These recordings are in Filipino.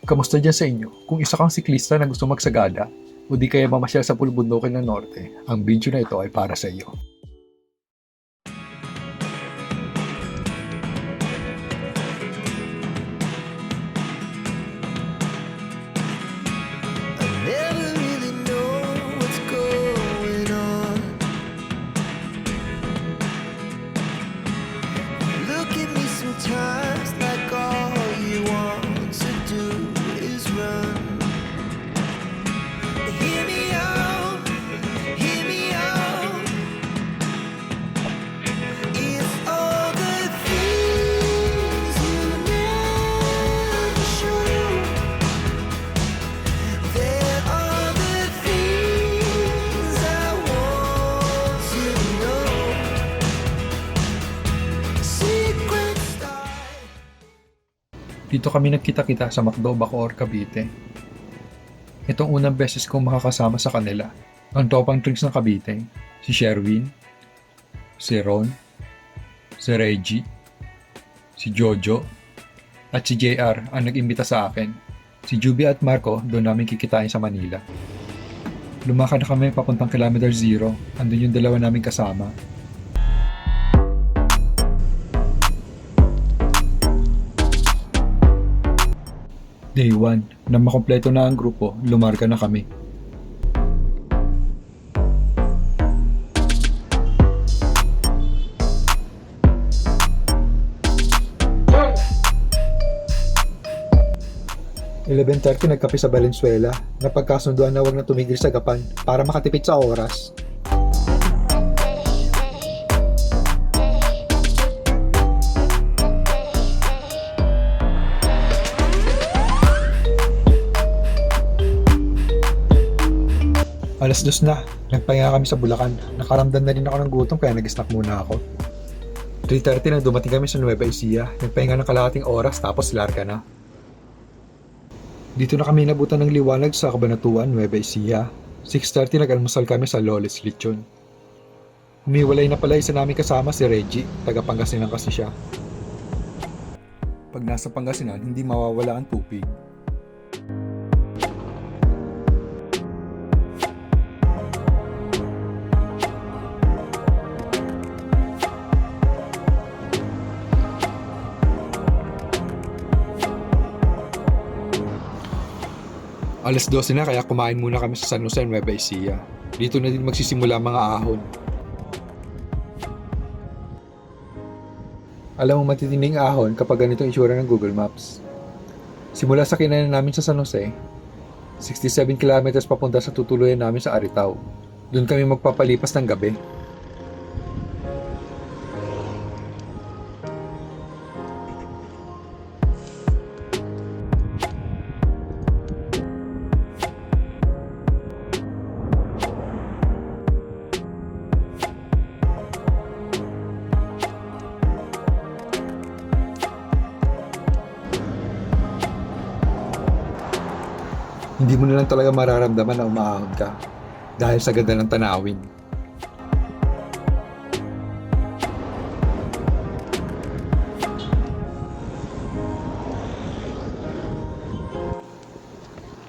Kamusta dyan sa inyo? Kung isa kang siklista na gusto magsagada o di kaya mamasyal sa pulbundukin ng norte, ang video na ito ay para sa iyo. Never really know what's going on. Look at me sometimes like all you want to do is run. Hear me out, hear me out. It's all the things you never show. There are the things I want to know. Secret stars. Dito kami nagkita-kita sa McDo, Bacoor, Cavite. Itong unang beses kong makakasama sa kanila. Ang topang drinks ng Cavite, si Sherwin, si Ron, si Reggie, si Jojo, at si JR ang nag-imbita sa akin. Si Juby at Marco doon namin kikitain sa Manila. Lumakad na kami papuntang kilometer 0, andun yung dalawa namin kasama. Day 1, na makompleto na ang grupo, lumarga na kami. "11:30 nagkape sa Valenzuela. Napagkasunduan na wag na tumigil sa Gapan para makatipid sa oras. Alas 2 na, nagpahinga kami sa Bulacan. Nakaramdam na rin ako ng gutom kaya nag-snack muna ako. 3:30 na dumating kami sa Nueva Ecija. Nagpahinga ng kalahating oras tapos larga na. Dito na kami nabutan ng liwanag sa Cabanatuan, Nueva Ecija. 6:30 nag-almusal kami sa Lolis Lechon. Humiwalay na pala isa namin kasama si Reggie, taga Pangasinan kasi siya. Pag nasa Pangasinan, hindi mawawala ang tupig. Alas 12 na kaya kumain muna kami sa San Jose, Nueva Ecija. Dito na din magsisimula mga ahon. Alam mo matitinding ahon kapag ganito ang itsura ng Google Maps. Simula sa kinanan namin sa San Jose, 67 kilometers papunta sa tutuluyan namin sa Aritaw. Doon kami magpapalipas ng gabi. Hindi mo na lang talaga mararamdaman na umaahon ka dahil sa ganda ng tanawin.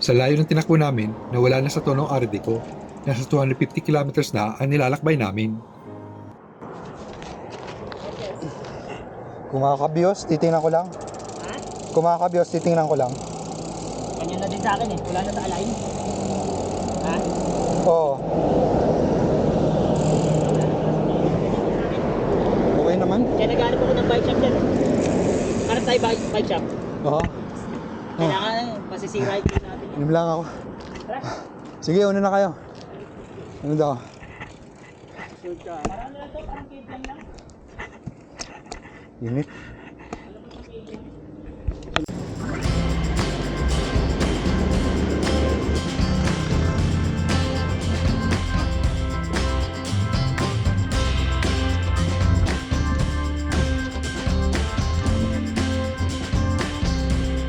Sa layo ng tinakbo namin, nawala na sa tonong Ardico. Nasa 250 kilometers na ang nilalakbay namin. Kumakabiyos, titingnan ko lang. Kumakabiyos, titingnan ko lang. Ganyan na din sa akin eh. Wala na sa align. Ha? Oo. Okay naman? Kaya naghanap ako ng bike shop dyan. Hanap tayo bike shop. Oo. Kailangan masisira yung key natin. Inom lang ako. Tara. Sige, una na kayo. Ano daw? Sure ka. Parang na to, parang cave lang lang. Init.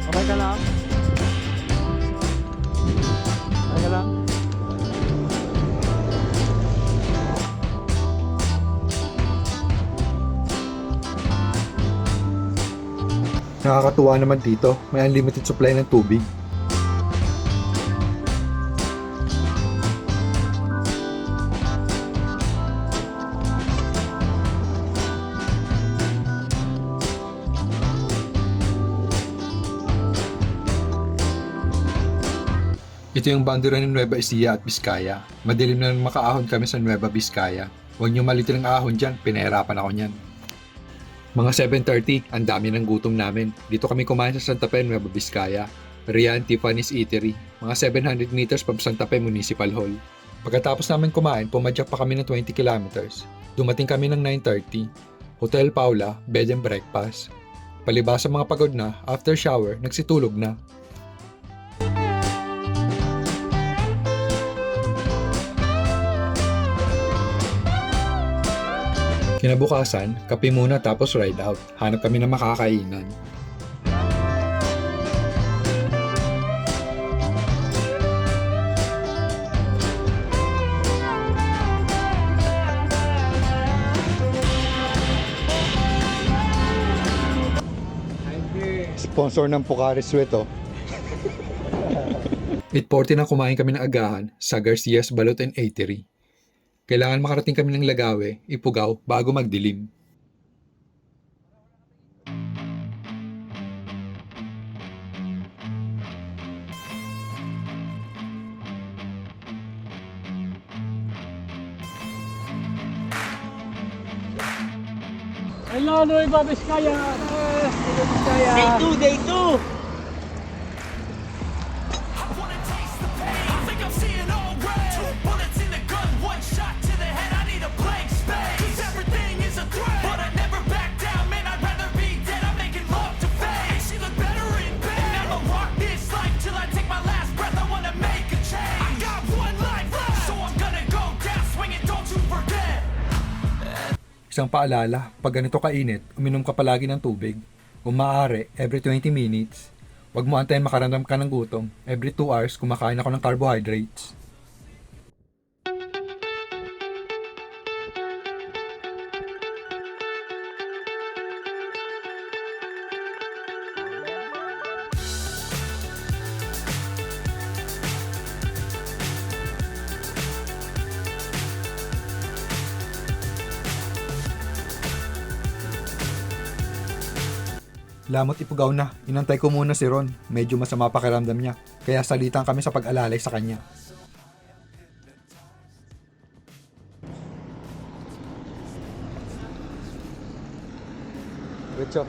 Okay ka lang? Okay ka lang? Nakakatuwa naman dito, may unlimited supply ng tubig. Ito yung boundary ng Nueva Ecija at Vizcaya. Madilim na makaahon kami sa Nueva Vizcaya. Huwag niyo malitil ang ahon dyan, pinahirapan ako niyan. Mga 7:30, ang dami ng gutom namin. Dito kami kumain sa Santa Fe, Nueva Vizcaya. Rian Tiffany's Eatery. Mga 700 meters from Santa Fe Municipal Hall. Pagkatapos namin kumain, pumadyak pa kami ng 20 kilometers. Dumating kami ng 9:30. Hotel Paula, bed and breakfast. Palibasa mga pagod na, after shower, nagsitulog na. Kinabukasan, kape muna tapos ride out. Hanap kami ng makakainan. Sponsor ng Pocari Sweat, oh. 8:40 na kumain kami ng agahan sa Garcia's Balot and Eatery. Kailangan makarating kami ng Lagawe, Ifugao, bago magdilim. Hello, Nueva Vizcaya! Day 2, day 2! I wanna taste the pain. I think I'm seeing all red. 2 bullets in the gun, 1 shot to the head. I need a blank space. 'Cause everything is a threat, but I never back down. Man, I'd rather be dead. I'm making love to fate. She look better in bed. Never walk this life till I take my last breath. I wanna make a change. I got 1 life left, so I'm gonna go down swinging. Don't you forget. Isang paalala, pag ganito kainit, uminom ka palagi ng tubig. Kung maaari, every 20 minutes. Huwag mo antayin makaramdam ka ng gutom. Every 2 hours, kumakain ako ng carbohydrates. Lamot Ifugao na, inantay ko muna si Ron. Medyo masama pakiramdam niya, kaya salitan kami sa pag-alalay sa kanya. Diretso.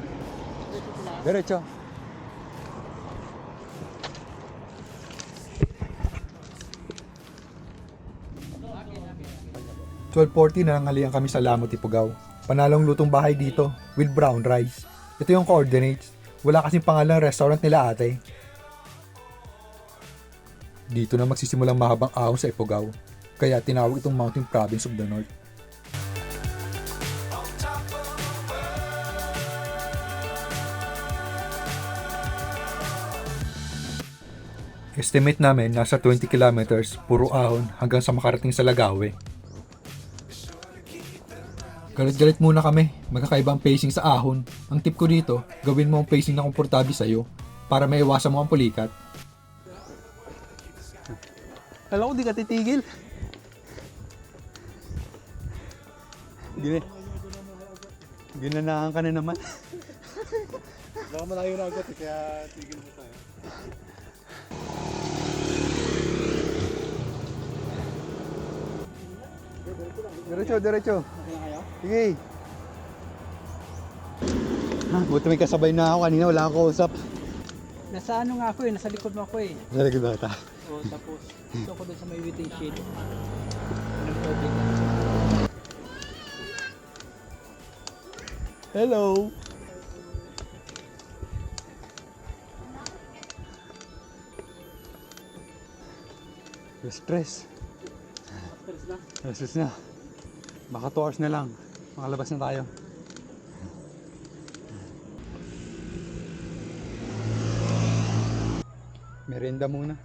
Diretso. "12:40 na nanghalian kami sa Lamot Ifugao. Panalong lutong bahay dito, with brown rice. Ito yung coordinates. Wala kasing pangalan restaurant nila ate. Dito na magsisimulang mahabang ahon sa Ifugao. Kaya tinawag itong Mountain Province of the North. Estimate namin nasa 20 kilometers, puro ahon hanggang sa makarating sa Lagawe. Galit-galit muna kami, magkakaibang pacing sa ahon. Ang tip ko dito, gawin mo ang pacing na komportable sa'yo para maiwasan mo ang pulikat. Alam ko, di ka titigil. Ginanahan ka na naman. Baka malayo na agad kaya tigil mo tayo. Diretso, diretso. Sige. Buti may kasabay na ako. Kanina wala akong kausap. Nasa ano nga ako eh, nasa likod mo ako eh. Nalagod ba ata? O tapos, ito ko doon sa may waiting shed. Anong tubig? Hello. Stress. Stress na. Baka 2 hours na lang. Makalabas na tayo. Merienda muna.